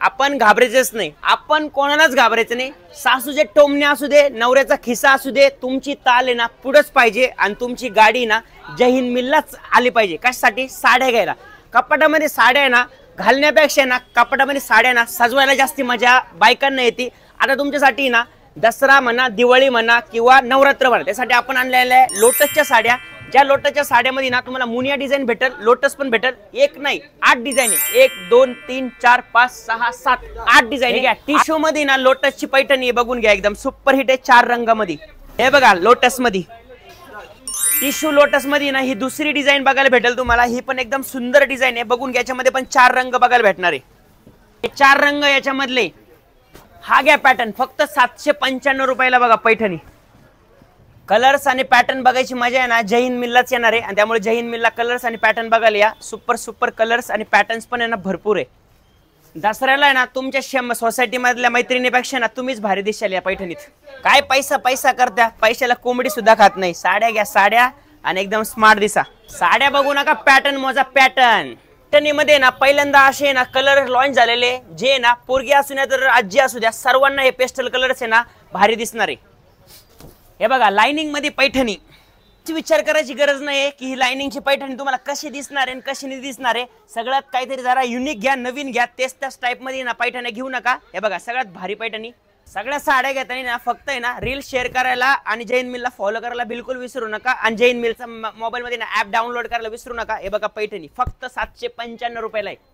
आपण घाबरायचंच नाही, आपण कोणालाच घाबरायचं नाही। सासूचे टोमणे असू दे, नवऱ्याचा खिसा असू दे, तुमची ताल आहे ना पुढंच पाहिजे आणि तुमची गाडी ना जय हिंद मिललाच आली पाहिजे। कशासाठी? साड्या घ्यायला। कपाटामध्ये साड्या आहे ना घालण्यापेक्षा ना कपाटामध्ये साड्या ना सजवायला जास्ती मजा बायकांना येते। आता तुमच्यासाठी ना दसरा म्हणा, दिवाळी म्हणा किंवा नवरात्र म्हणा, त्यासाठी आपण आणलेल्या आहे लोटसच्या साड्या। ज्या लोटसच्या साड्यामध्ये ना तुम्हाला मुनिया डिझाईन भेटेल, लोटस पण भेटेल। एक नाही 8 डिझाईन आहे, 1 2 3 4 5 6 7 8 डिझाईन घ्या। टिश्यू मध्ये ना लोटसची पैठणी बघून घ्या, एकदम सुपर हिट आहे 4 रंगामध्ये। हे बघा लोटस मध्ये, टिश्यू लोटस मध्ये ना ही दुसरी डिझाईन बघायला भेटेल तुम्हाला। ही पण एकदम सुंदर डिझाईन आहे, बघून घ्या। याच्यामध्ये पण 4 रंग बघायला भेटणार आहे। हे 4 रंग याच्यामधले हा घ्या पॅटर्न फक्त 795 रुपयाला बघा पैठणी। कलर्स आणि पॅटर्न बघायची मजा आहे ना जय हिंद मिललाच येणार आहे, आणि त्यामुळे जय हिंद मिलला कलर्स आणि पॅटर्न बघायला या। सुपर सुपर कलर्स आणि पॅटर्न्स पण आहे ना भरपूर आहे। दसऱ्याला आहे ना तुमच्या सोसायटी मधल्या मैत्रिणीपेक्षा ना तुम्हीच भारी दिसाल या पैठणीत। काय पैसा पैसा करत्या, पैशाला कोंबडी सुद्धा खात नाही। साड्या घ्या साड्या आणि एकदम स्मार्ट दिसा। साड्या बघू नका, पॅटर्न मोजा पॅटर्न। पैठणीमध्ये ना पहिल्यांदा असे ना कलर लॉन्च झालेले, जे ना पोरगी असू द्या तर आजी असू द्या, सर्वांना हे पेस्टल कलर्स आहे ना भारी दिसणार आहे। हे बघा लाइनिंग मध्ये पैठणी, विचार करायची गरज नाही की ही लाइनिंगची पैठणी तुम्हाला कशी दिसणार आहे कशी नाही दिसणार आहे। सगळ्यात काहीतरी जरा युनिक घ्या, नवीन घ्या, तेच त्याच टाइप मध्ये ना पैठण्या घेऊ नका। हे बघा सगळ्यात भारी पैठणी। सगळ्या साड्या घेताना ना फक्त आहे ना रील शेअर करायला आणि जय हिंद मिलला फॉलो करायला बिलकुल विसरू नका, आणि जय हिंद मिलचा मोबाईल मध्ये ना ऍप डाउनलोड करायला विसरू नका। हे बघा पैठणी फक्त 795 रुपयाला आहे।